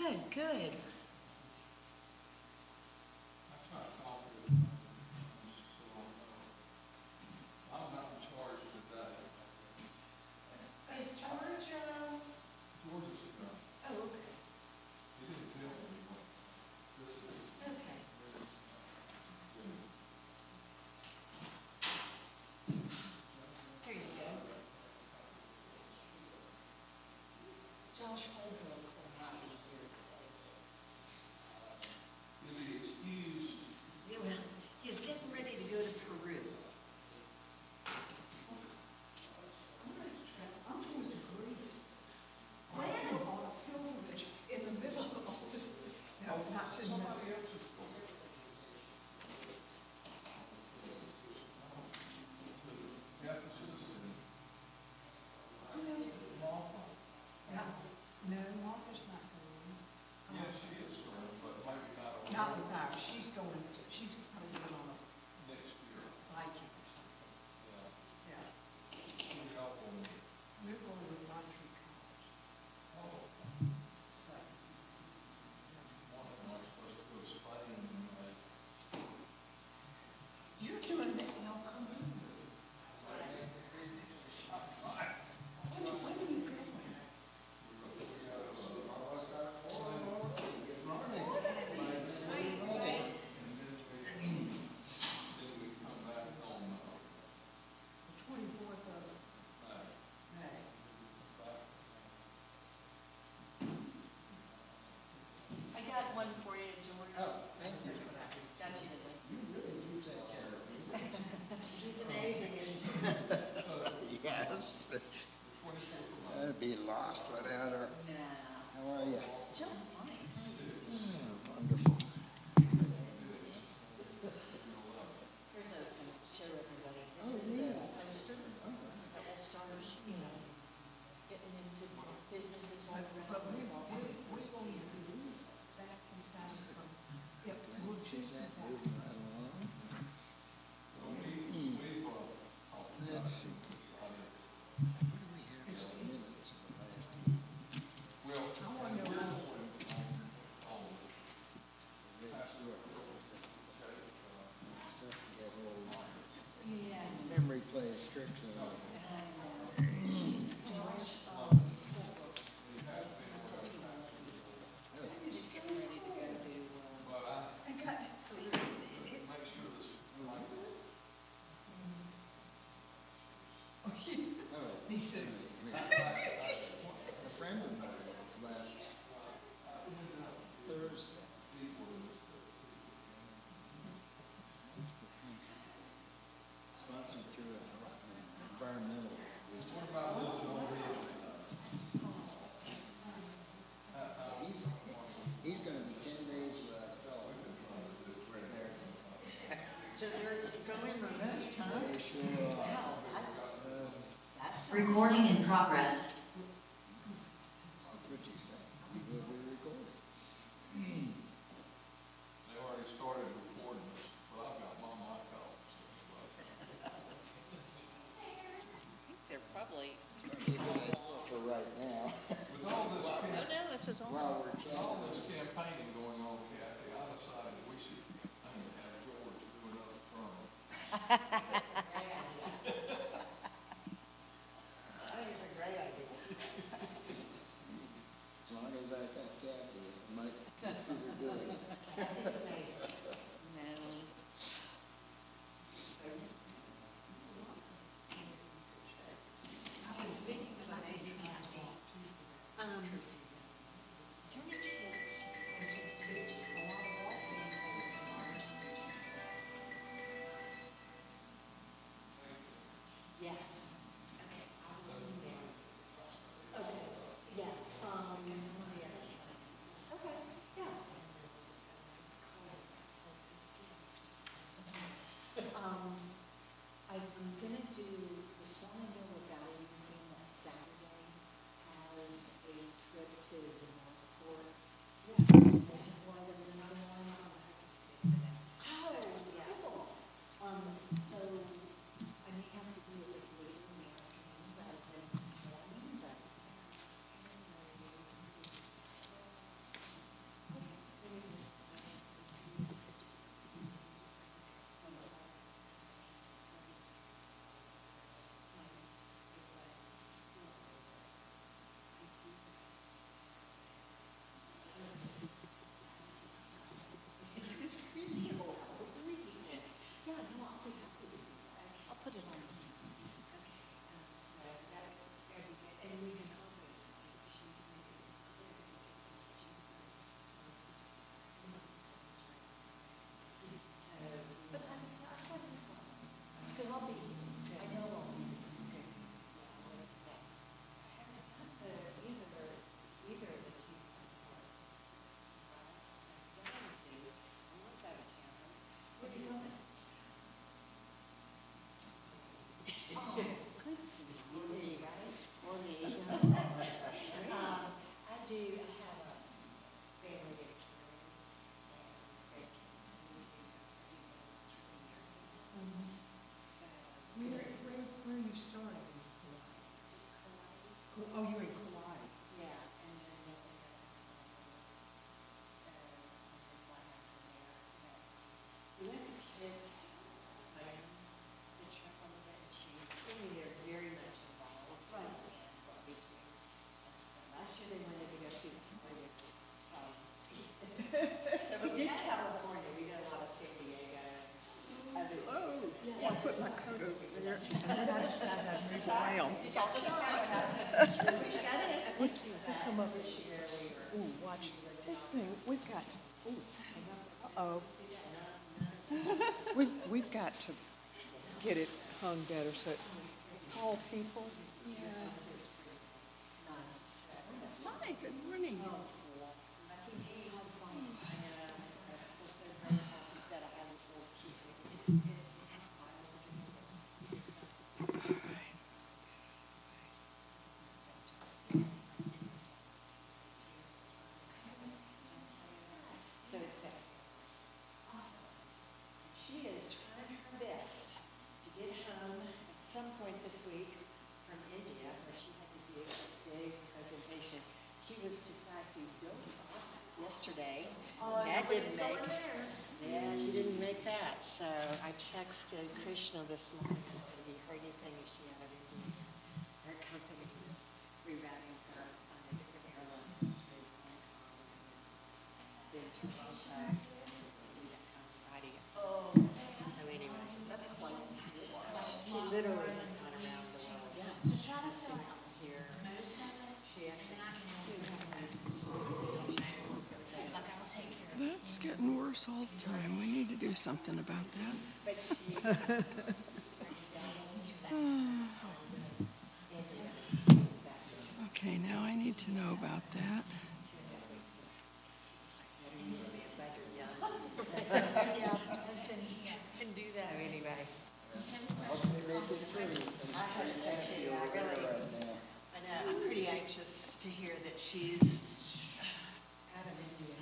Good, good. I'm not in charge today. Is George, George is gone. oh, okay, He didn't tell me what this is. okay. There you go. Josh Holbrook will not be here Is he excused? today. Yeah, well, he's getting ready to go to Peru. I'm going to Greece. When? On a pilgrimage in the middle of all this. No, not to Somebody else is going. Yeah, the citizen. Martha? No, Martha's not going. Yes, she is going, but maybe not on. Not with ours. She's going to, she's going on a Next year. Viking or something. Yeah. Yeah. We all going. We're going with Montreat College. Oh, So, one of them was supposed to go to Spain and you're doing that, y'all come in. When are you going? then we come back on, The 24th of May. I got one for you, George. Oh, thank you. Got you today. You really do take care of me. She's amazing, isn't Yes. the 24th of May. I'd be lost without her. she? No, How are you? just fine. Oh, wonderful. Here's what I was going to show everybody. This Oh, is the yeah. poster that will start, getting into businesses all But around. we're going to be back in town from, yep, we'll See see that that. moving right along. We've, Let's see. What do we have for minutes of the last meeting? well, I want to know we're how. going on, Read through it, stuff. Stuff we have old. Yeah. Memory plays tricks on you. Josh, Oh, he's getting ready to go to, but I I got, make sure this, like, oh, yeah, oh, me too. a friend of mine left Thursday. Sponsored through an environmental what agency. about losing all He's gonna be 10 days without a fellow. so they're going remote, huh? They sure are. Wow, Uh, that's. Recording in progress. That's what you said. You will be recording. They already started recording this, but I've got my mic off. They're probably, For right now, With all this, oh no, this is on. while we're with all chatting. this campaigning going on, Kathy, I decided we should, have George do another term. I think it's a great idea. As long as I got Kathy, I might consider doing it. That is amazing. No. I've been thinking of amazing Kathy. Is there any chance to a lot of blessing Yes. Okay, I'll go in there. Okay, yes, because I'm on the other side. Okay, yeah. gosh, this thing, we've got, uh-oh. We've got to get it hung better so it, all people. Yeah. Hi, good morning. So it's that. She is trying her best to get home at some point this week from India, where she had to do a big presentation. She was to fly through Doha yesterday. That didn't make. Yeah, she didn't make that. So I texted Krishna this morning and said, have you heard anything? Is she out of India? Her company is rerouting her on a different airline to Hong Kong. Then Toronto to do that on Friday. Oh. So anyway, that's quite. She literally has gone around the world. Yeah. So try to fill out here. She actually. Like I'll take care of it. That's getting worse all the time. We need to do something about that. But she. Okay, now I need to know about that. Yeah, can do that. So anyway. Hopefully make it through. I hope It's so nasty too. over I really, there right now. I know, I'm pretty anxious to hear that she's out of India.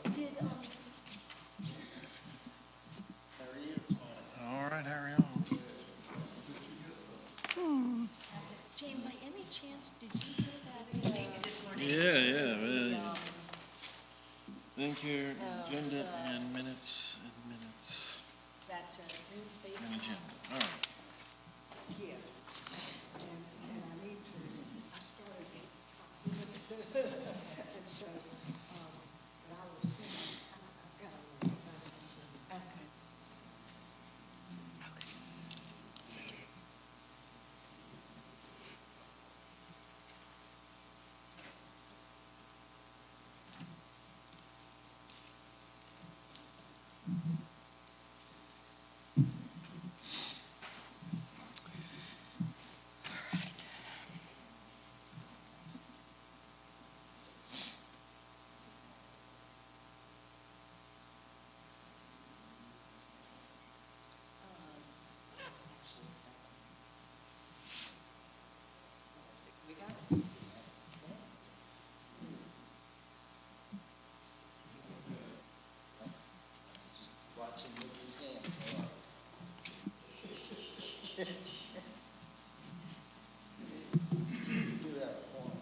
Did, There he is. All right, Harry on. Jane, by any chance, did you hear that statement this morning? Yeah. Landcare, Oh, agenda and minutes. That green space? And agenda, all right. Yeah. And I need to, I started, and so, but I will send, I've got a little time to send. Okay. We got it. Just watching Nikki's hand. You do have a point.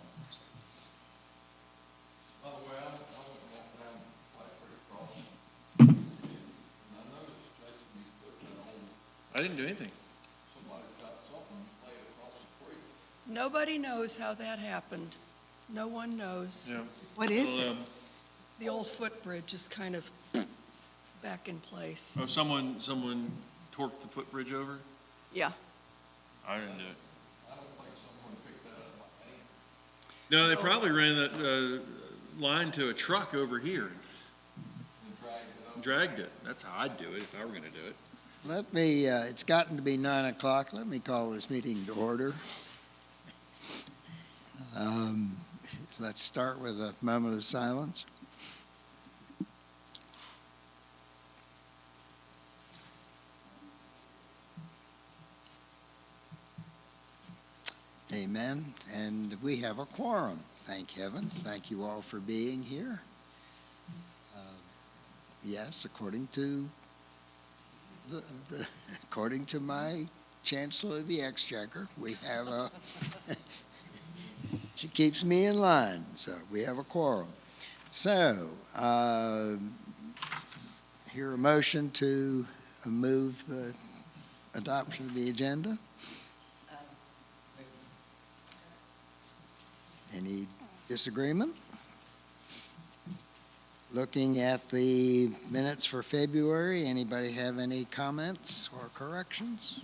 By the way, I went and walked down Black Creek Crossing. And I noticed, Jason, you put that on, I didn't do anything. somebody's got something laid across the creek. Nobody knows how that happened. No one knows. Yeah. What is Well, it? The old footbridge is kind of back in place. Oh, someone torqued the footbridge over? Yeah. I didn't do it. I don't think someone picked that up by hand No, they probably ran that line to a truck over here and dragged it and up. dragged it. That's how I'd do it if I were gonna do it. Let me, it's gotten to be 9 o'clock. Let me call this meeting to order. Let's start with a moment of silence. Amen. And we have a quorum. Thank heavens. Thank you all for being here. Yes, according to according to my Chancellor of the Exchequer, we have a, she keeps me in line, so we have a quorum. So, hear a motion to move the adoption of the agenda? Any disagreement? Looking at the minutes for February, anybody have any comments or corrections?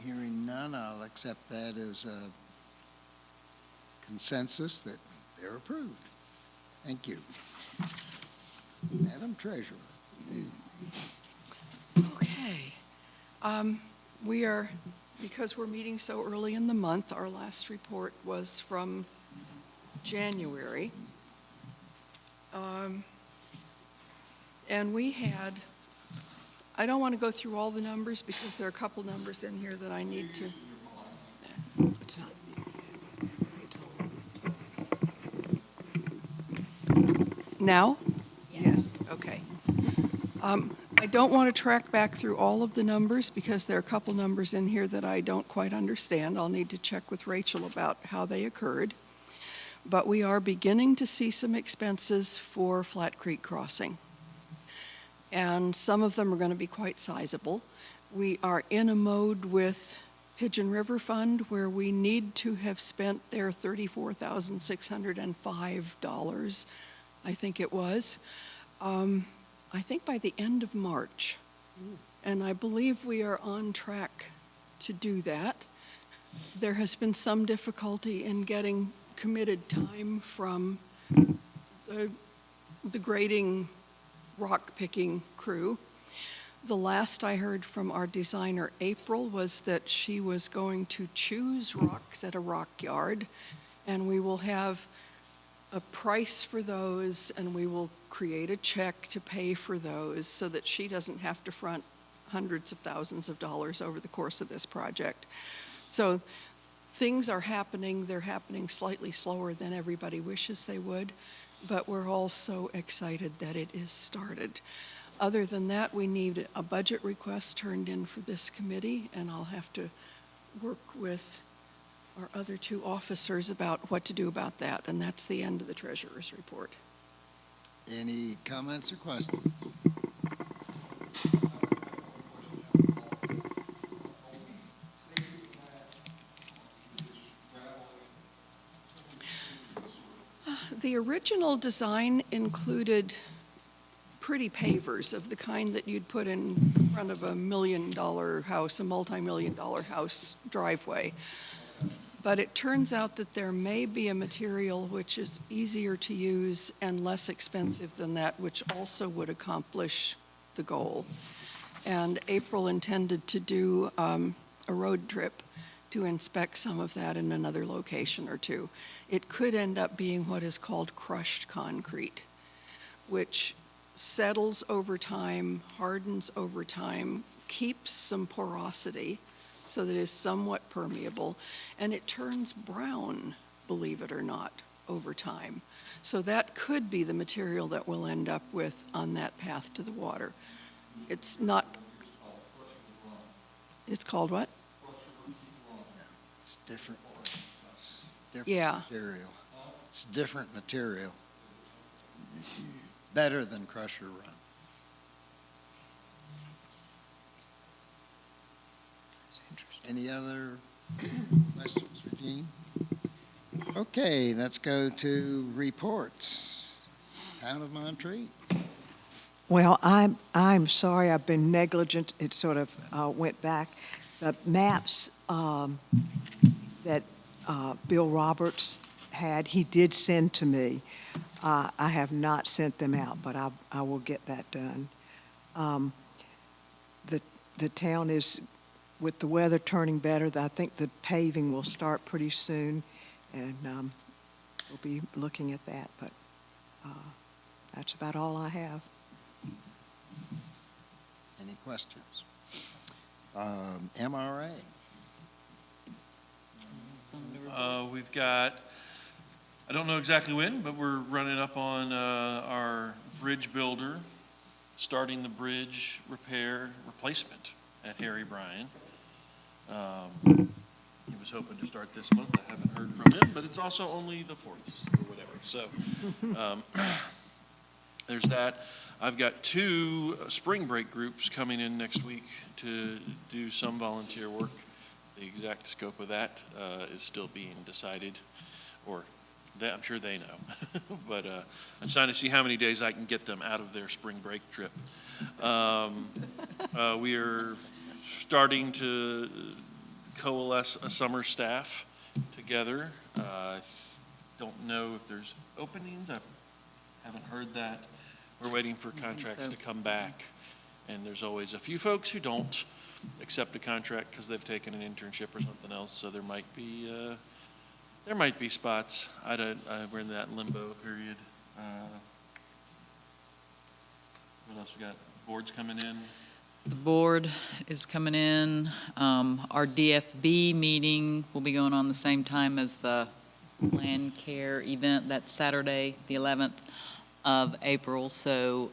Hearing none, I'll accept that as a consensus that they're approved. Thank you. Madam Treasurer. Okay. Because we're meeting so early in the month, our last report was from January. And we had, I don't want to go through all the numbers because there are a couple numbers in here that I need to. It's not. Now? Yes. Okay. I don't want to track back through all of the numbers because there are a couple numbers in here that I don't quite understand. I'll need to check with Rachel about how they occurred. But we are beginning to see some expenses for Flat Creek Crossing. And some of them are going to be quite sizable. We are in a mode with Pigeon River Fund where we need to have spent their $34,605, I think it was. I think by the end of March. And I believe we are on track to do that. There has been some difficulty in getting committed time from the grading, rock picking crew. The last I heard from our designer, April, was that she was going to choose rocks at a rock yard, and we will have a price for those, and we will create a check to pay for those so that she doesn't have to front hundreds of thousands of dollars over the course of this project. So things are happening. They're happening slightly slower than everybody wishes they would, but we're all so excited that it is started. Other than that, we need a budget request turned in for this committee, and I'll have to work with our other two officers about what to do about that, and that's the end of the treasurer's report. Any comments or questions? The original design included pretty pavers of the kind that you'd put in front of a $1 million house, a multi-million-dollar house driveway. But it turns out that there may be a material which is easier to use and less expensive than that, which also would accomplish the goal. And April intended to do a road trip to inspect some of that in another location or two. It could end up being what is called crushed concrete, which settles over time, hardens over time, keeps some porosity so that it is somewhat permeable, and it turns brown, believe it or not, over time. So that could be the material that we'll end up with on that path to the water. It's not, it's called what? It's different. Yeah. Material. It's different material. Better than Crusher Run. Any other questions for Gene? Okay, let's go to reports. Town of Montreat. Well, I'm sorry, I've been negligent. It sort of went back. The maps that Bill Roberts had, he did send to me. I have not sent them out, but I will get that done. The town is, with the weather turning better, I think the paving will start pretty soon, and we'll be looking at that, but that's about all I have. Any questions? MRA. We've got, I don't know exactly when, but we're running up on our bridge builder, starting the bridge repair replacement at Harry Bryan. He was hoping to start this month. I haven't heard from him, but it's also only the 4th or whatever. So there's that. I've got 2 spring break groups coming in next week to do some volunteer work. The exact scope of that is still being decided, or I'm sure they know. But I'm trying to see how many days I can get them out of their spring break trip. We are starting to coalesce a summer staff together. I don't know if there's openings. I haven't heard that. We're waiting for contracts to come back. And there's always a few folks who don't accept a contract because they've taken an internship or something else. So there might be spots. We're in that limbo period. What else we got? Boards coming in. The board is coming in. Our DFB meeting will be going on the same time as the Landcare event. That's Saturday, the 11th of April. So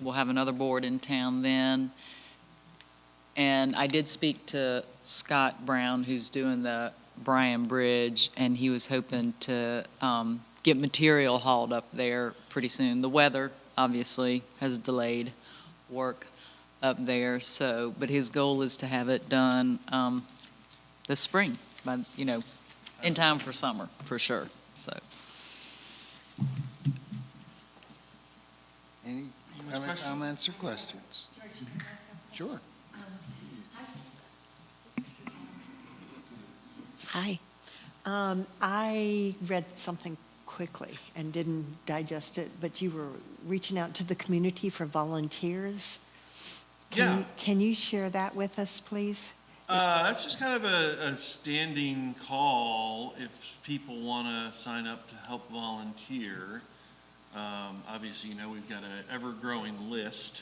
we'll have another board in town then. And I did speak to Scott Brown, who's doing the Bryan Bridge, and he was hoping to get material hauled up there pretty soon. The weather, obviously, has delayed work up there, but his goal is to have it done this spring, in time for summer, for sure, so. Any other comments or questions? Sure. Hi. I read something quickly and didn't digest it, but you were reaching out to the community for volunteers. Can you share that with us, please? That's just kind of a standing call if people want to sign up to help volunteer. Obviously, we've got an ever-growing list.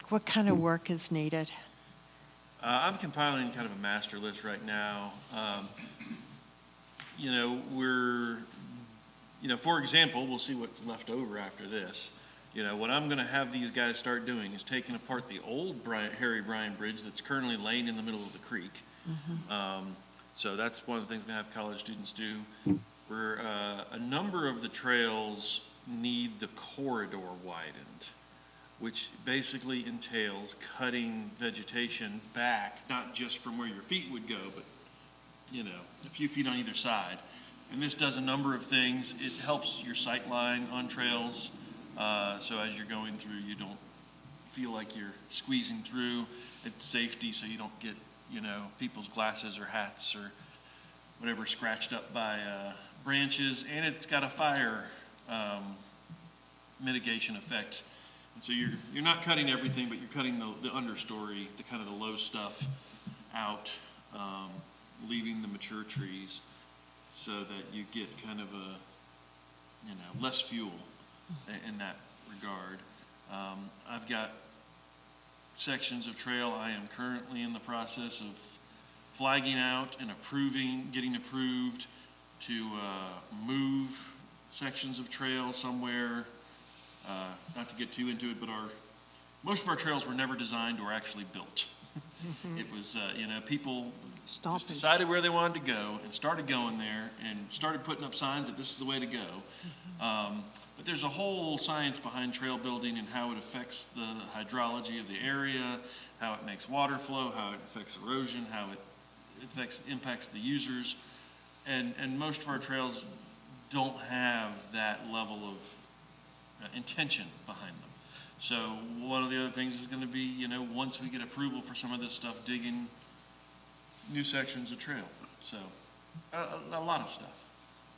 What kind of work is needed? I'm compiling kind of a master list right now. For example, we'll see what's left over after this. What I'm going to have these guys start doing is taking apart the old Harry Bryan Bridge that's currently laying in the middle of the creek. So that's one of the things we have college students do. Where a number of the trails need the corridor widened, which basically entails cutting vegetation back, not just from where your feet would go, but a few feet on either side. And this does a number of things. It helps your sight line on trails. So as you're going through, you don't feel like you're squeezing through. It's safety, so you don't get, people's glasses or hats or whatever scratched up by branches. And it's got a fire mitigation effect. And so you're not cutting everything, but you're cutting the understory, the kind of the low stuff out, leaving the mature trees so that you get kind of less fuel in that regard. I've got sections of trail I am currently in the process of flagging out and getting approved to move sections of trail somewhere. Not to get too into it, but most of our trails were never designed or actually built. It was, people just decided where they wanted to go and started going there and started putting up signs that this is the way to go. But there's a whole science behind trail building and how it affects the hydrology of the area, how it makes water flow, how it affects erosion, how it impacts the users. And most of our trails don't have that level of intention behind them. So one of the other things is going to be, once we get approval for some of this stuff, digging new sections of trail. So a lot of stuff.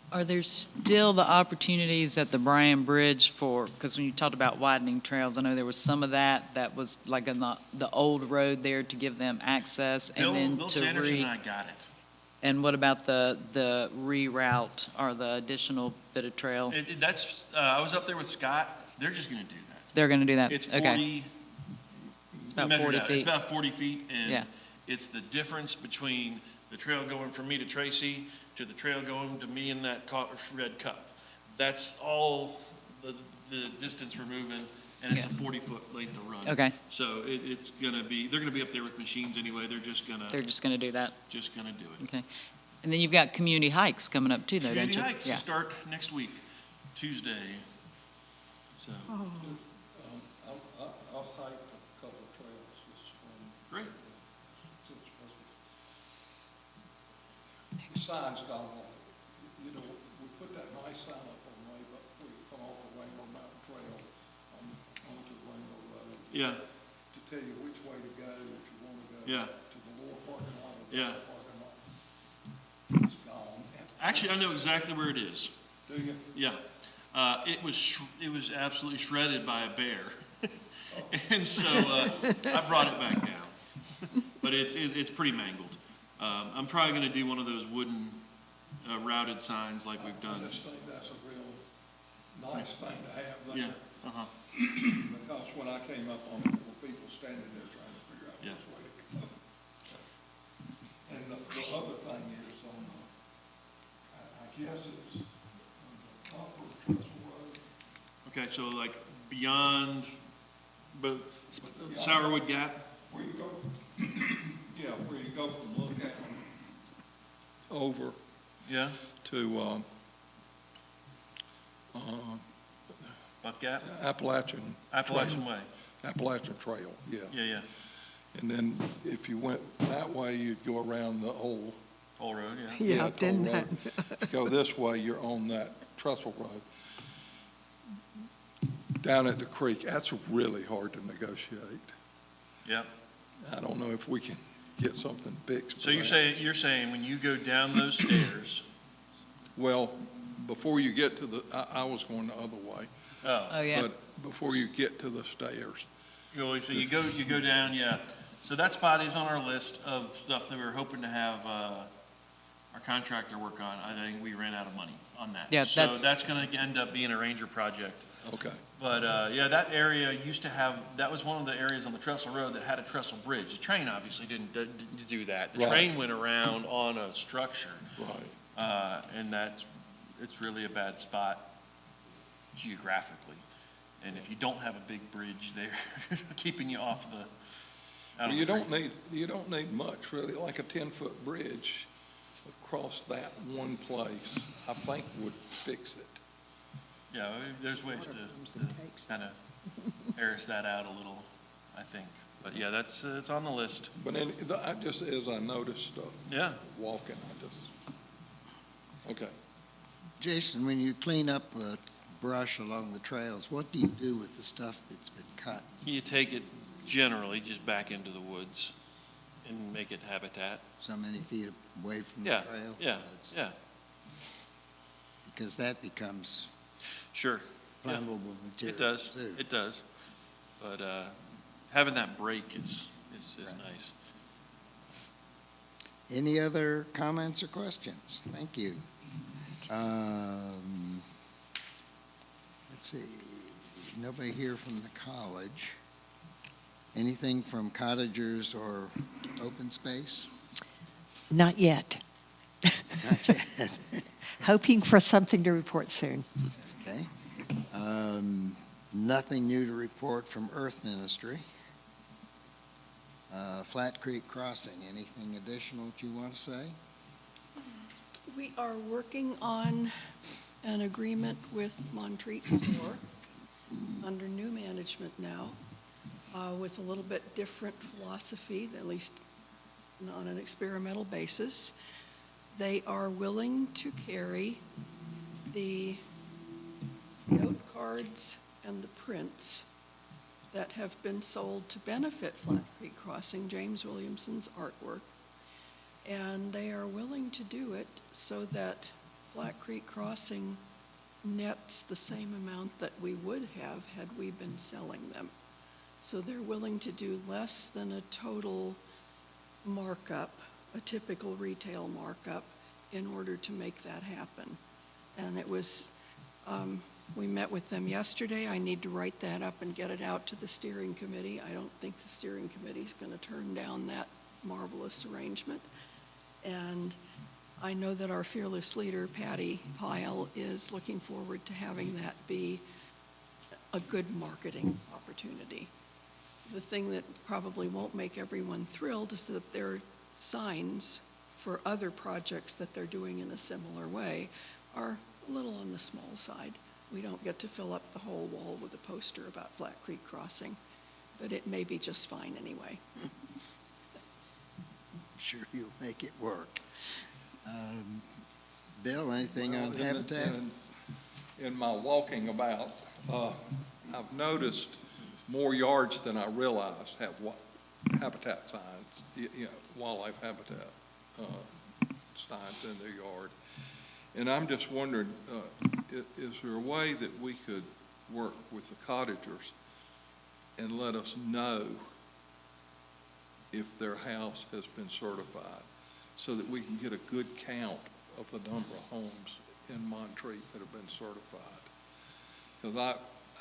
Are there still the opportunities at the Bryan Bridge because when you talked about widening trails, I know there was some of that was like in the old road there to give them access. Bill Sanderson and I got it. And what about the reroute or the additional bit of trail? I was up there with Scott. They're just going to do that. They're going to do that? It's 40. Okay. It's about 40 feet. It's about 40 feet, and yeah. It's the difference between the trail going from me to Tracy to the trail going to me in that red cup. That's all the distance we're moving, and it's a 40-foot length of run. Okay. So it's going to be, they're going to be up there with machines anyway. They're just going to do that. Just going to do it. Okay. And then you've got community hikes coming up too, though, don't you? Community hikes start next week. Tuesday. So, Oh, I'll hike a couple of trails this spring. great. Since Christmas. Sign's gone off. You know, we put that nice sign up on way, but we come off the Rainbow Mountain Trail onto Rainbow Road Yeah, to tell you which way to go if you want to go Yeah. to the lower parking lot or the Yeah. upper parking lot. It's gone. actually, I know exactly where it is. Do you? Yeah. It was absolutely shredded by a bear. And so, I brought it back down. But it's pretty mangled. I'm probably gonna do one of those wooden, routed signs like we've I done. just think that's a real nice thing to have there. Yeah, uh-huh, Because when I came up on it, there were people standing there trying to figure out Yeah. which way to go. And the other thing is on the, I guess it's on the upper Trestle Road. okay, so like beyond, but But beyond- Sourwood Gap? Where you go, yeah, where you go from Lookout over Yeah, to, Buck Gap, Appalachian. Appalachian Way. Appalachian Trail, yeah. Yeah, yeah, And then if you went that way, you'd go around the old. Toll Road, yeah. yeah, Toll didn't Road. that? If you go this way, you're on that Trestle Road. Down at the creek, that's really hard to negotiate. Yeah. I don't know if we can get something fixed. So you're saying when you go down those stairs, Well, before you get to the, I was going the other way. Oh, yeah. But before you get to the stairs, so you go down, yeah. So that spot is on our list of stuff that we were hoping to have, our contractor work on. I think we ran out of money on that. Yeah, So that's- that's gonna end up being a ranger project. okay. But, yeah, that area used to have, that was one of the areas on the Trestle Road that had a trestle bridge. The train obviously didn't do that. The Right. train went around on a structure. Right. And it's really a bad spot geographically. And if you don't have a big bridge there, keeping you off the, out Well, of you the don't creek. need much, really, like a 10-foot bridge across that one place, I think would fix it. Yeah, there's ways Water to comes and takes. kind of airs that out a little, I think. But yeah, that's, it's on the list. But I just, as I noticed stuff, Yeah. walking, okay. Jason, when you clean up the brush along the trails, what do you do with the stuff that's been cut? You take it generally just back into the woods and make it habitat. So many feet away from the Yeah, trail? yeah, It's- yeah, Because that becomes sure. Yeah. flammable material, It does, too. it does. But having that break is Right. nice. Any other comments or questions? Thank you. Let's see, nobody here from the college. Anything from cottagers or open space? Not yet. Not yet. Hoping for something to report soon. Okay. Nothing new to report from Earth Ministry. Flat Creek Crossing, anything additional that you want to say? We are working on an agreement with Montreat Store under new management now, with a little bit different philosophy, at least on an experimental basis. They are willing to carry the note cards and the prints that have been sold to benefit Flat Creek Crossing, James Williamson's artwork. And they are willing to do it so that Flat Creek Crossing nets the same amount that we would have had we been selling them. So they're willing to do less than a total markup, a typical retail markup, in order to make that happen. And it was, we met with them yesterday. I need to write that up and get it out to the steering committee. I don't think the steering committee's going to turn down that marvelous arrangement. And I know that our fearless leader, Patty Pyle, is looking forward to having that be a good marketing opportunity. The thing that probably won't make everyone thrilled is that their signs for other projects that they're doing in a similar way are a little on the small side. We don't get to fill up the whole wall with a poster about Flat Creek Crossing, but it may be just fine anyway. Sure you'll make it work. Bill, anything Well, on Habitat? In my walking about, I've noticed more yards than I realized have habitat signs, wildlife habitat signs in their yard. And I'm just wondering, is there a way that we could work with the cottagers and let us know if their house has been certified, so that we can get a good count of the number of homes in Montreat that have been certified? Because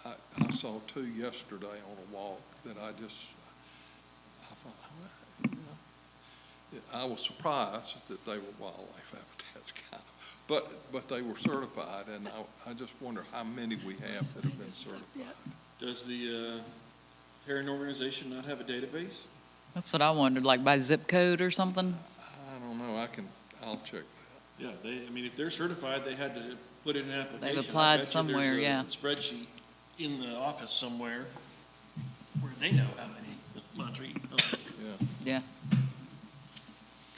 I saw 2 yesterday on a walk that I thought, I was surprised that they were wildlife habitats, kind of, but they were certified, and I just wonder how many we have that have been certified. Does the parent organization not have a database? That's what I wondered, like by zip code or something? I don't know, I'll check that. Yeah, I mean, if they're certified, they had to put in an application. They've applied I bet you somewhere, there's a yeah. spreadsheet in the office somewhere where they know how many Montreat. Yeah, Yeah.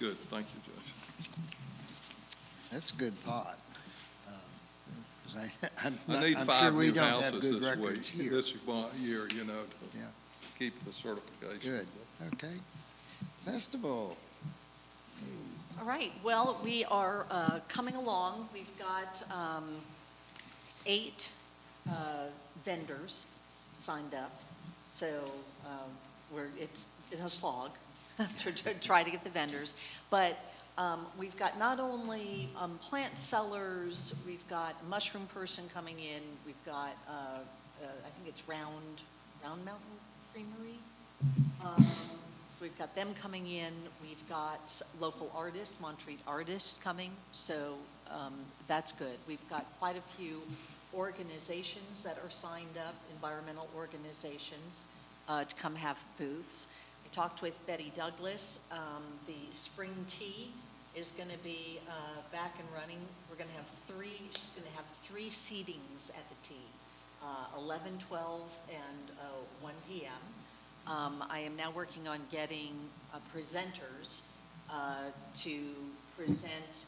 good, thank you, Judge. That's a good thought. 'Cause I'm I need sure 5 we new don't have houses good this records week, here. this year, to Yeah. keep the certification. Good, okay. Festival, All right, well, we are coming along. We've got 8 vendors signed up, so it's a slog to try to get the vendors. But we've got not only plant sellers, we've got a mushroom person coming in, we've got, I think it's Round Mountain Creamery. So we've got them coming in, we've got local artists, Montreat artists coming, so that's good. We've got quite a few organizations that are signed up, environmental organizations, to come have booths. I talked with Betty Douglas. The spring tea is going to be back and running. We're going to have she's going to have 3 seatings at the tea, 11, 12, and 1 p.m. I am now working on getting presenters to present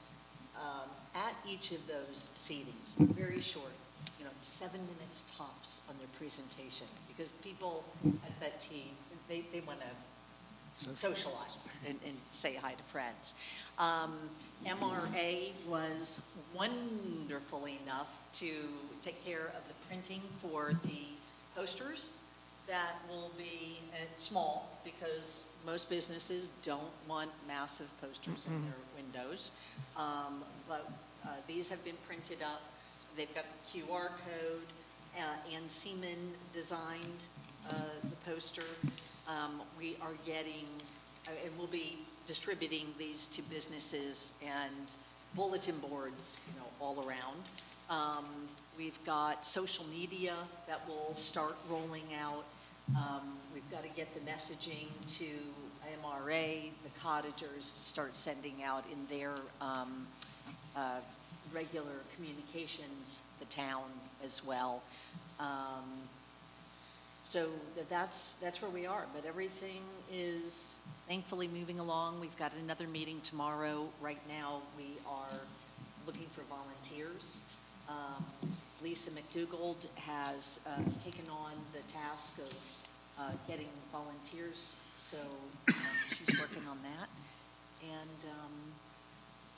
at each of those seatings, very short, 7 minutes tops on their presentation, because people at that tea, they want to socialize and say hi to friends. MRA was wonderful enough to take care of the printing for the posters. That will be small, because most businesses don't want massive posters in their windows. But these have been printed up. They've got the QR code. Ann Seaman designed the poster. We are getting, and we'll be distributing these to businesses and bulletin boards, all around. We've got social media that will start rolling out. We've got to get the messaging to MRA, the cottagers, to start sending out in their regular communications, the town as well. So that's where we are, but everything is thankfully moving along. We've got another meeting tomorrow. Right now, we are looking for volunteers. Lisa McDougald has taken on the task of getting volunteers, so she's working on that. And I'm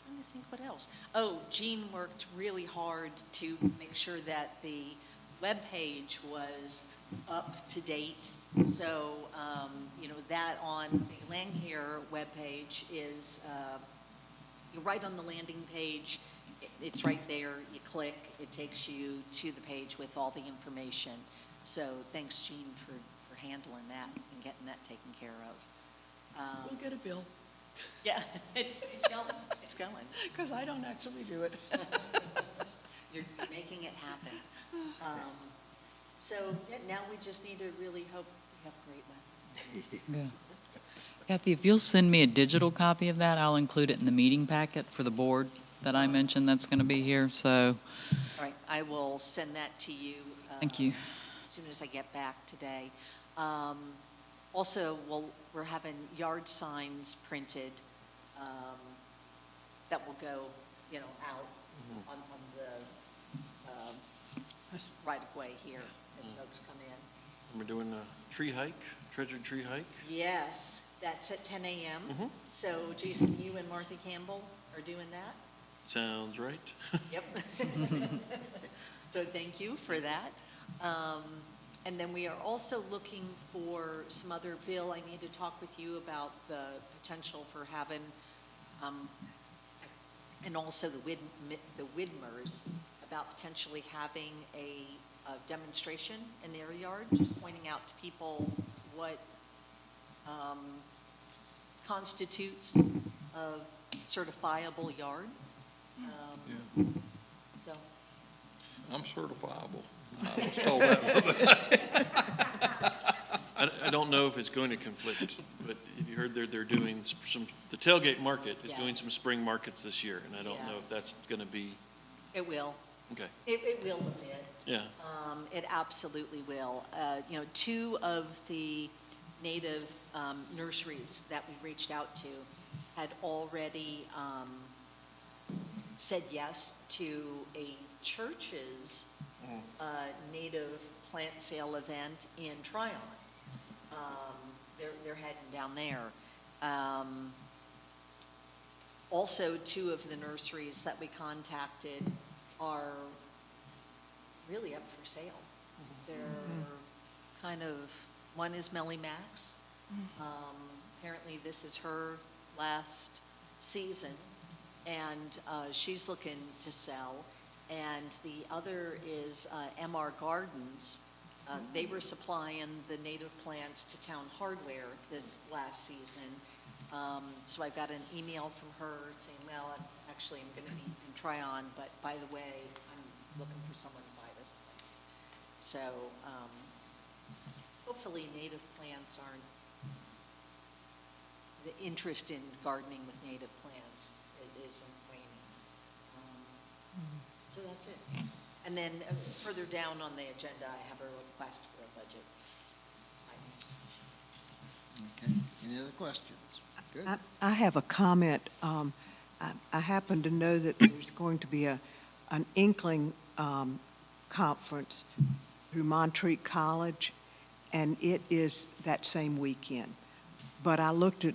trying to think what else. Oh, Jean worked really hard to make sure that the webpage was up to date. So, that on the Landcare webpage is right on the landing page. It's right there. You click, it takes you to the page with all the information. So thanks, Jean, for handling that and getting that taken care of. We'll get a bill, Yeah, it's going. It's going. because I don't actually do it. You're making it happen. So now we just need to really hope we have great weather. Yeah. Kathy, if you'll send me a digital copy of that, I'll include it in the meeting packet for the board that I mentioned that's going to be here. So All right, I will send that to you. Thank you. As soon as I get back today. Also, we're having yard signs printed that will go, out on the right-of-way here as folks come in. We're doing a tree hike, treasured tree hike. Yes, that's at 10 a.m. Mhm. So Jason, you and Martha Campbell are doing that? Sounds right. Yep. So thank you for that. And then we are also looking for some other, Bill, I need to talk with you about the potential for having, and also the Widmers, about potentially having a demonstration in their yard, just pointing out to people what constitutes a certifiable yard. Yeah. So, I'm certifiable. I was told that. I don't know if it's going to conflict, but have you heard they're doing the tailgate market is doing Yes. some spring markets this year, and I don't know Yes. if that's going to be, it will. okay, It will a bit. yeah. It absolutely will. Two of the native nurseries that we reached out to had already said yes to a church's native plant sale event in Tryon. They're heading down there. Also, two of the nurseries that we contacted are really up for sale. They're kind of, one is Melly Max. Apparently this is her last season, and she's looking to sell. And the other is MR Gardens. They were supplying the native plants to Town Hardware this last season. So I got an email from her saying, well, actually I'm going to be in Tryon, but by the way, I'm looking for someone to buy this place. So hopefully native plants aren't, the interest in gardening with native plants isn't waning. So that's it. And then further down on the agenda, I have a request for a budget item. Okay, any other questions? Good. I have a comment. I happen to know that there's going to be an Inkling conference through Montreat College, and it is that same weekend. But I looked at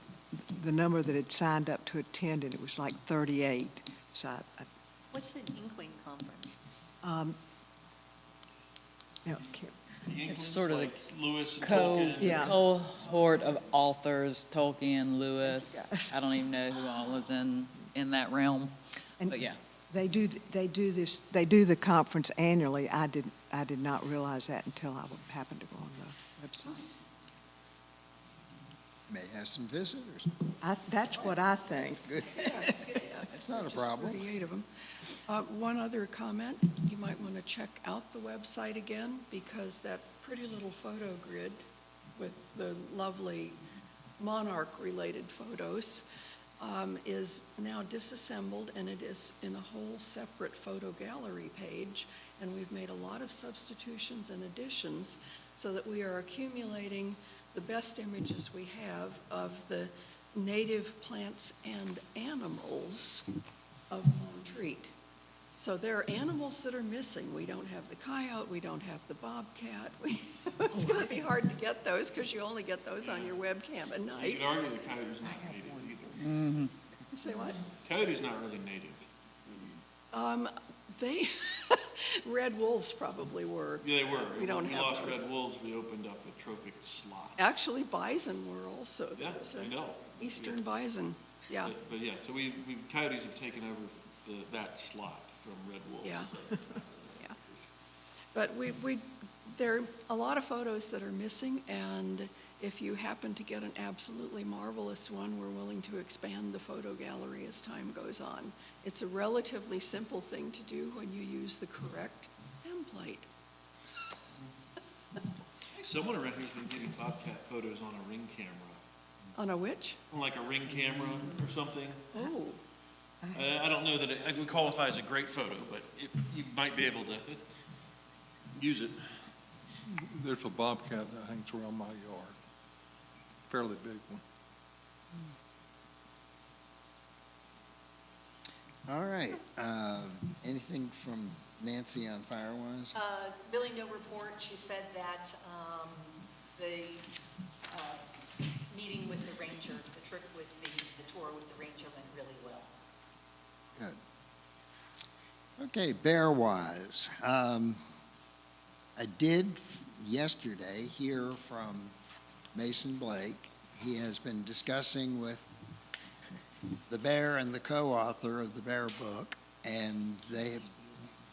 the number that had signed up to attend, and it was like 38. So What's the Inkling Conference? It's sort of the Lewis and Tolkien. Yeah. cohort of authors, Tolkien, Lewis. I don't even know who all is in that realm, And but yeah. They do the conference annually. I did not realize that until I happened to go on the website. May have some visitors. That's what I think. Good. That's not a problem. 38 of them. One other comment, you might want to check out the website again, because that pretty little photo grid with the lovely monarch-related photos is now disassembled, and it is in a whole separate photo gallery page, and we've made a lot of substitutions and additions so that we are accumulating the best images we have of the native plants and animals of Montreat. So there are animals that are missing. We don't have the coyote, we don't have the bobcat. It's going to be hard to get those because you only get those on your webcam at You night. could argue the coyote's not native either. Say what? Coyote's not really native. They, red wolves probably were. Yeah, they were. We don't When we have lost those. red wolves, we opened up a trophic slot. Actually, bison were also. Yeah, There's I a know. Eastern bison, yeah, But yeah, so coyotes have taken over that slot from red wolves. yeah. Yeah. But there are a lot of photos that are missing, and if you happen to get an absolutely marvelous one, we're willing to expand the photo gallery as time goes on. It's a relatively simple thing to do when you use the correct template. Someone around here's been getting bobcat photos on a Ring camera. On a which? On like a Ring camera or something. Oh, I don't know that it would qualify as a great photo, but you might be able to use it. There's a bobcat that hangs around my yard, fairly big one. All right. Anything from Nancy on Firewise? Really no report. She said that the meeting with the ranger, the trip with the tour with the ranger went really well. Good. Okay, Bearwise. I did yesterday hear from Mason Blake. He has been discussing with the bear and the co-author of the bear book, and they have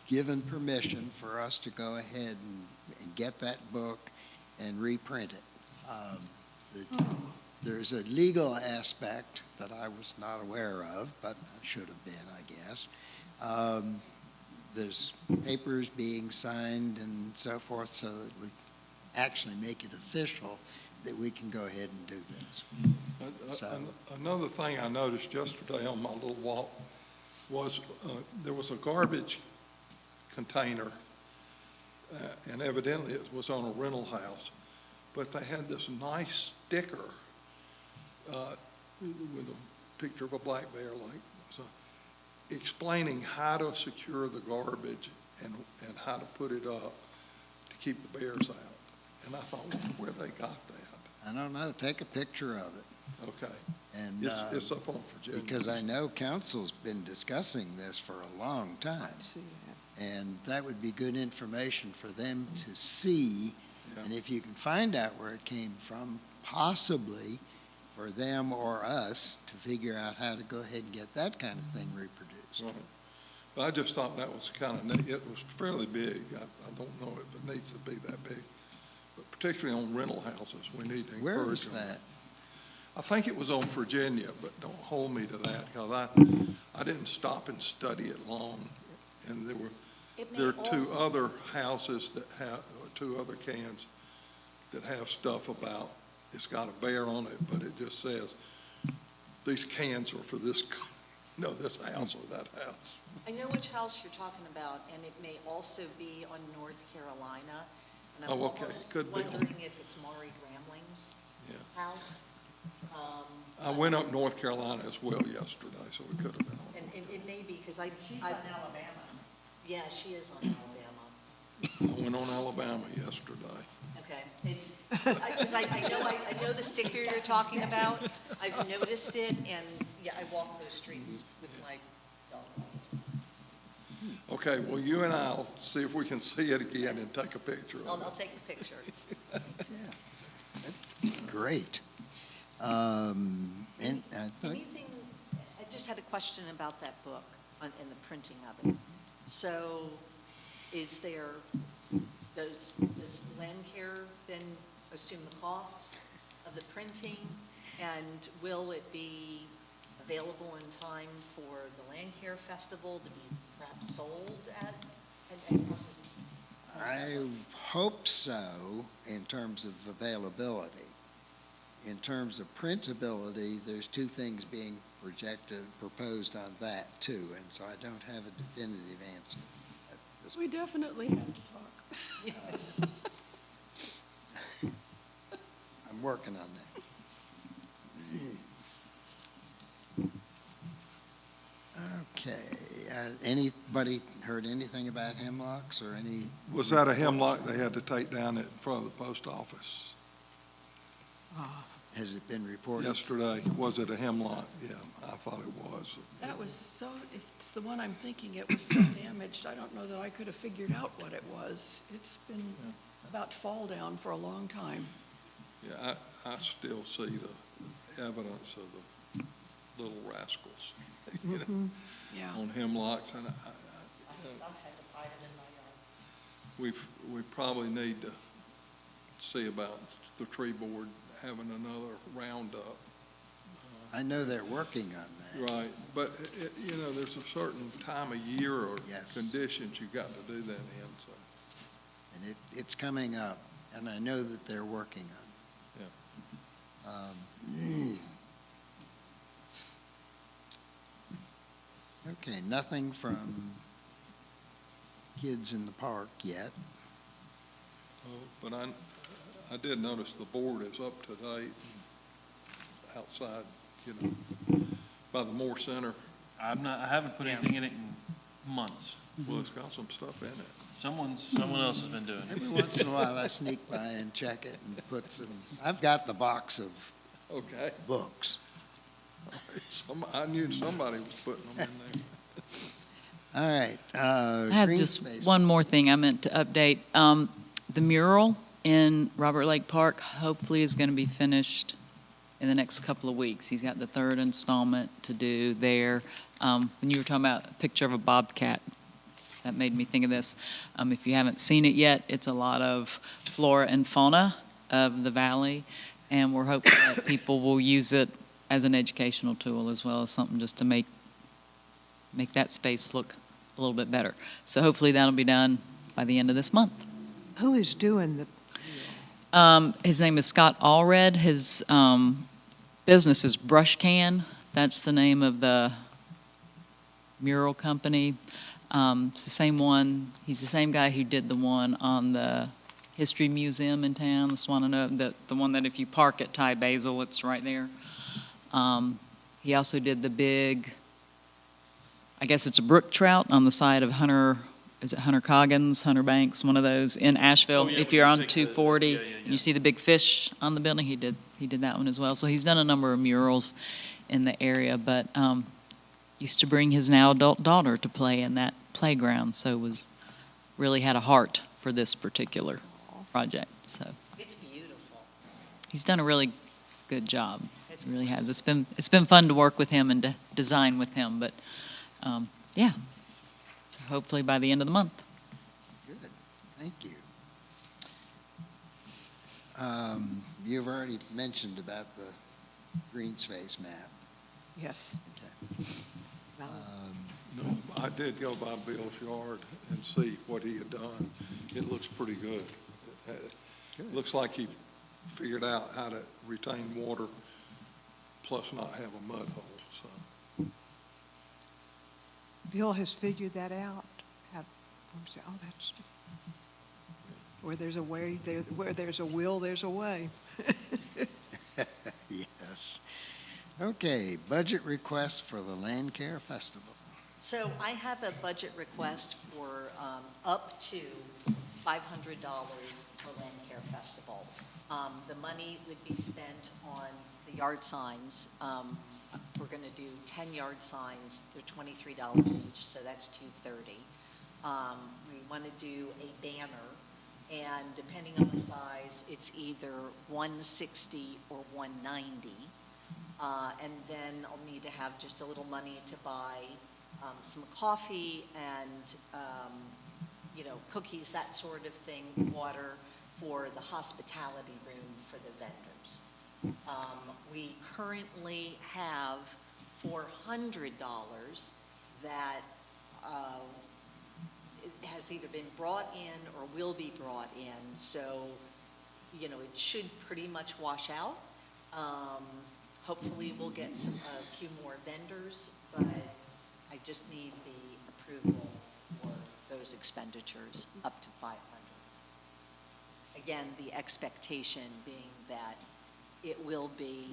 given permission for us to go ahead and get that book and reprint it. There's a legal aspect that I was not aware of, but I should have been, I guess. There's papers being signed and so forth so that we actually make it official that we can go ahead and do this. So, Another thing I noticed yesterday on my little walk was there was a garbage container, and evidently it was on a rental house, but they had this nice sticker with a picture of a black bear, like so, explaining how to secure the garbage and how to put it up to keep the bears out. And I thought, where they got that? I don't know, take a picture of it. Okay. And It's up on Virginia. because I know council's been discussing this for a long time. I see that. And that would be good information for them to see. Yeah. And if you can find out where it came from, possibly for them or us to figure out how to go ahead and get that kind of thing reproduced. Right. But I just thought that was kind of neat. It was fairly big. I don't know if it needs to be that big. But particularly on rental houses, we need to encourage them. Where was that? I think it was on Virginia, but don't hold me to that, because I didn't stop and study it long. And there are two other houses that have, or two other cans that have stuff about, it's got a bear on it, but it just says, these cans are for this, this house or that house. I know which house you're talking about, and it may also be on North Carolina. And I'm Oh, okay. almost Could be on- wondering if it's Maury Gramling's Yeah. house. I went up North Carolina as well yesterday, so it could have been on. And it may be, because She's on Alabama. yeah, she is on Alabama. I went on Alabama yesterday. Okay, it's, because I know the sticker you're talking about. I've noticed it, and yeah, I walk those streets with my dog. Okay, well, you and I'll see if we can see it again and take a picture of I'll it. take the picture. Yeah. Great. And I think, Anything, I just had a question about that book and the printing of it. So is there, does Landcare then assume the cost of the printing? And will it be available in time for the Landcare Festival to be perhaps sold at? I hope so in terms of availability. In terms of printability, there's two things being proposed on that too, and so I don't have a definitive answer at this We definitely have to talk. I'm working on that. Okay, anybody heard anything about hemlocks or any? Was that a hemlock they had to take down in front of the post office Has it been reported? yesterday? Was it a hemlock? Yeah, I thought it was. That was so, if it's the one I'm thinking, it was so damaged, I don't know that I could have figured out what it was. It's been about to fall down for a long time. Yeah, I still see the evidence of the little rascals, you know, Yeah. on hemlocks, and we probably need to see about the tree board having another roundup. I know they're working on that. Right, but, there's a certain time of year or Yes. conditions you got to do that in, so, And it's coming up, and I know that they're working on it. Okay, nothing from kids in the park yet. But I did notice the board is up to date outside, you know, by the Moore Center. I haven't put anything in it in months. Well, it's got some stuff in it. Someone else has been doing it. Every once in a while, I sneak by and check it and put some, I've got the box of Okay. books. I knew somebody was putting them in there. All right. I have green just space. one more thing I meant to update. The mural in Robert Lake Park hopefully is going to be finished in the next couple of weeks. He's got the third installment to do there. When you were talking about a picture of a bobcat, that made me think of this. If you haven't seen it yet, it's a lot of flora and fauna of the valley, and we're hoping that people will use it as an educational tool as well as something just to make that space look a little bit better. So hopefully that'll be done by the end of this month. Who is doing the, His name is Scott Allred. His business is Brush Can. That's the name of the mural company. It's the same one. He's the same guy who did the one on the History Museum in town, the one that if you park at Thai Basil, it's right there. He also did the big, I guess it's a brook trout on the side of Hunter Coggins, Hunter Banks, one of those in Asheville. Oh, yeah, If when you're you on take 240 yeah. and you see the big fish on the building, he did that one as well. So he's done a number of murals in the area, but used to bring his now adult daughter to play in that playground, so really had a heart for this particular project. So It's beautiful. he's done a really good job. It really has. It's been fun to work with him and to design with him, but yeah. So hopefully by the end of the month. Good, thank you. You've already mentioned about the green space map. yes. Okay. No. No, I did go by Bill's yard and see what he had done. It looks pretty good. It looks like he figured out how to retain water plus not have a mud hole, so. Bill has figured that out. That's, where there's a way, where there's a will, there's a way. Yes. Okay, budget request for the Landcare Festival. So I have a budget request for up to $500 for Landcare Festival. The money would be spent on the yard signs. We're going to do 10 yard signs. They're $23 each, so that's $230. We want to do a banner, and depending on the size, it's either $160 or $190. And then I'll need to have just a little money to buy some coffee and, cookies, that sort of thing, water for the hospitality room for the vendors. We currently have $400 that it has either been brought in or will be brought in, so, it should pretty much wash out. Hopefully we'll get a few more vendors, but I just need the approval for those expenditures up to 500. Again, the expectation being that it will be,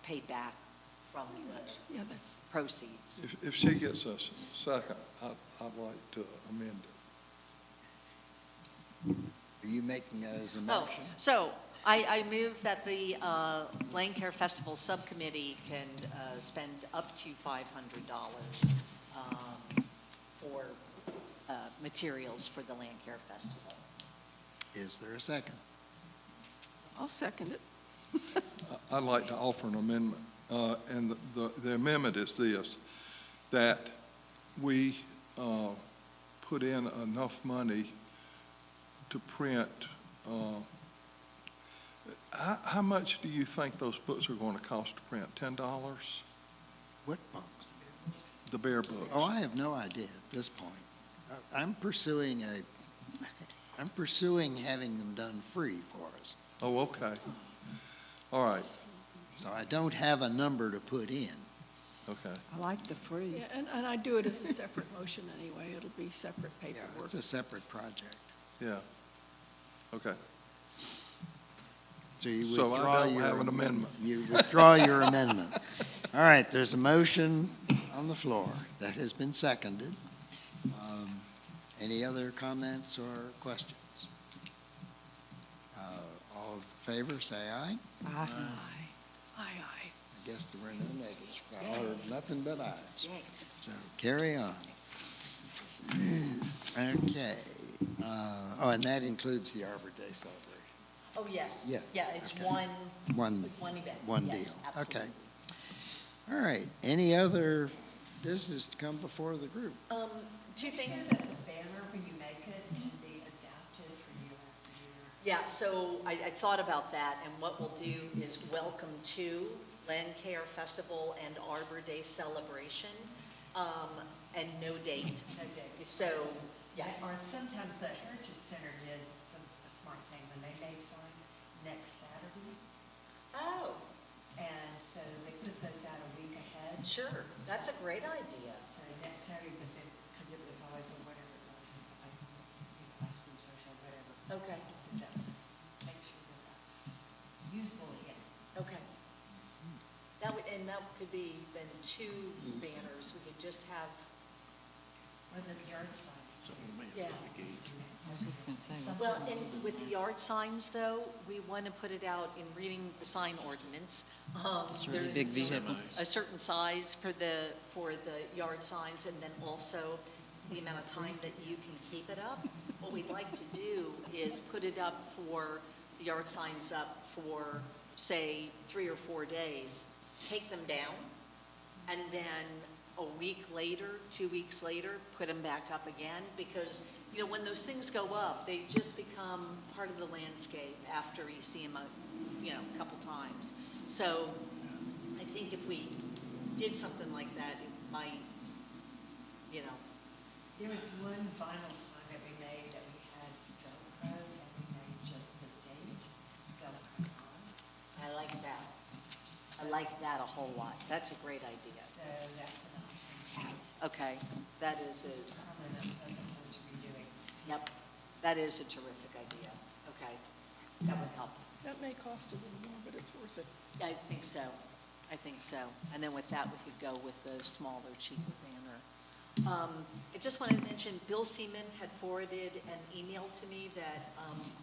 paid back from the proceeds. If she gets a second, I'd like to amend it. Are you making that as a Oh, motion? so I move that the Landcare Festival Subcommittee can spend up to $500 for materials for the Landcare Festival. Is there a second? I'll second it. I'd like to offer an amendment, and the amendment is this, that we put in enough money to print, how much do you think those books are going to cost to print? $10? What books? The Bear books? Oh, I have no idea at this point. I'm pursuing having them done free for us. Oh, okay. All right. So I don't have a number to put in. Okay. I like the free. Yeah, and I do it as a separate motion anyway. It'll be separate Yeah, paperwork. it's a separate project. Yeah. Okay. So you So I withdraw don't your. have an amendment. You withdraw your amendment. All right, there's a motion on the floor that has been seconded. Any other comments or questions? All in favor, say aye. Aye. Aye. I guess there were no negatives. I heard nothing but ayes. Yay. So carry on. Okay. Oh, and that includes the Arbor Day celebration. Oh, yes. Yeah, Yeah, it's okay. one One event. One Yes, deal. absolutely. Okay. All right. Any other business to come before the group? Two things. The banner, when you make it, can be adapted for year after year. Yeah, so I thought about that, and what we'll do is welcome to Landcare Festival and Arbor Day celebration, and no date. No date. So, yes. Or sometimes the Heritage Center did a smart thing when they made signs next Saturday. Oh, And so they put those out a week ahead. sure, that's a great idea. So next Saturday, but then, because it was always a whatever it was, like, ice cream social, whatever. Okay, That's, make sure that that's usable again. okay. That would, and that could be then two banners, we could just have, Or the yard signs too. yeah. I was just gonna say, what's Well, and with the yard signs, though, we want to put it out in reading the sign ordinance. There's big vehicle. a certain size for the yard signs, and then also the amount of time that you can keep it up. What we'd like to do is put it up for, the yard signs up for, say, 3 or 4 days, take them down, and then a week later, 2 weeks later, put them back up again, because, you know, when those things go up, they just become part of the landscape after you see them, a couple times. So I think if we did something like that, it might, There was one vinyl sign that we made that we had Velcro, and we made just the date Velcro on. I like that. I like that a whole lot. That's a great idea. So that's an option. Okay, that is a, Probably not as opposed to redoing. yep, that is a terrific idea. Okay, that would help. That may cost a little more, but it's worth it. I think so. I think so. And then with that, we could go with the smaller, cheaper banner. I just wanted to mention, Bill Seaman had forwarded an email to me that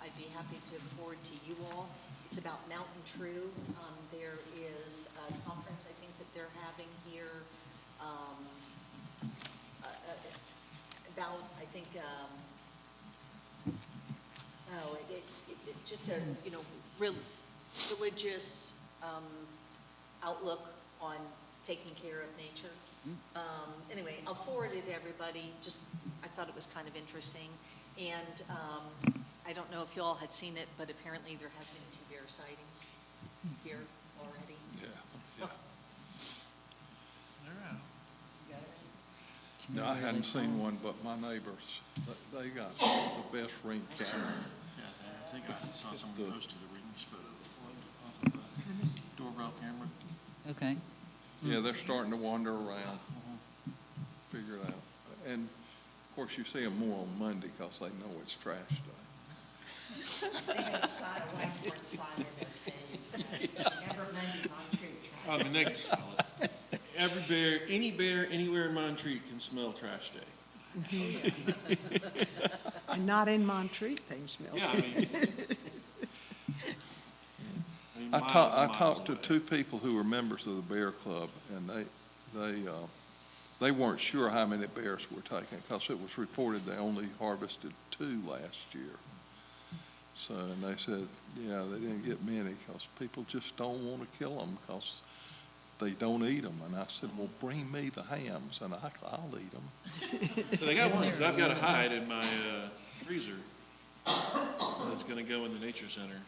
I'd be happy to forward to you all. It's about Mountain True. There is a conference, I think, that they're having here about, I think, it's just a, religious outlook on taking care of nature. Anyway, I'll forward it to everybody, I thought it was kind of interesting. And I don't know if you all had seen it, but apparently there have been 2 bear sightings here already. Yeah. They're out. You got it? No, I hadn't seen one, but my neighbors, they got the best ring camera. Yeah, I think I saw someone posted a Reed's photo off of the doorbell camera. Okay. Yeah, they're starting to wander around, figure it out. And of course, you see them more on Monday because they know it's trash day. They had a sign, a whiteboard sign in their caves. Never Monday on tree trash. Oh, then they can smell it. Any bear anywhere in Montreat can smell trash day. And not in Montreat, things smell. Yeah, I mean. I miles talked, and I miles talked to away. 2 people who were members of the Bear Club, and they weren't sure how many bears were taken, because it was reported they only harvested 2 last year. So, and they said, yeah, they didn't get many, because people just don't want to kill them, because they don't eat them. And I said, well, bring me the hams, and I'll eat them. So they got one, 'cause I've got a hide in my freezer that's gonna go in the nature center.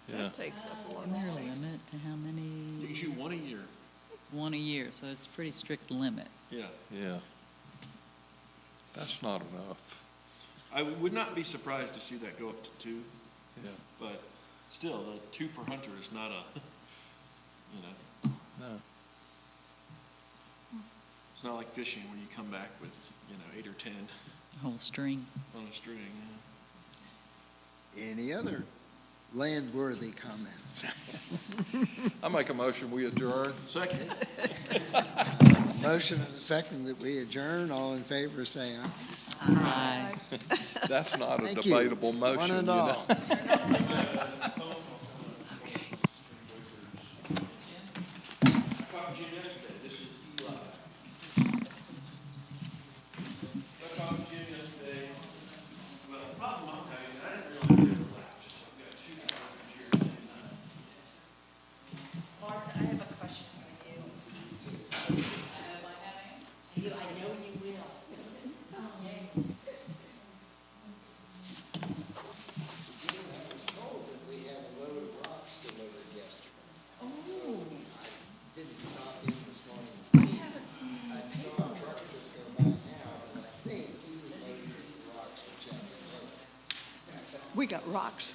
Yeah. That takes up a lot Isn't of there a space. limit to how You can many? shoot one a year. One a year, so it's a pretty strict limit. Yeah. Yeah. That's not enough. I would not be surprised to see that go up to 2, Yeah. but still, the 2 per hunter is not a, No. It's not like fishing where you come back with, 8 or 10 Whole string. on a string. Any other land-worthy comments? I make a motion, we adjourn. Second. Motion and a second that we adjourn. All in favor, say aye. Aye. That's not a Thank you. debatable motion, One and you know. all. Mark, I have a question for you. I know you will. We had a load of rocks delivered yesterday. Oh. I didn't stop in this morning to see. I saw a truck just go by now, and I think he was loading rocks for Chapel Road. We got rocks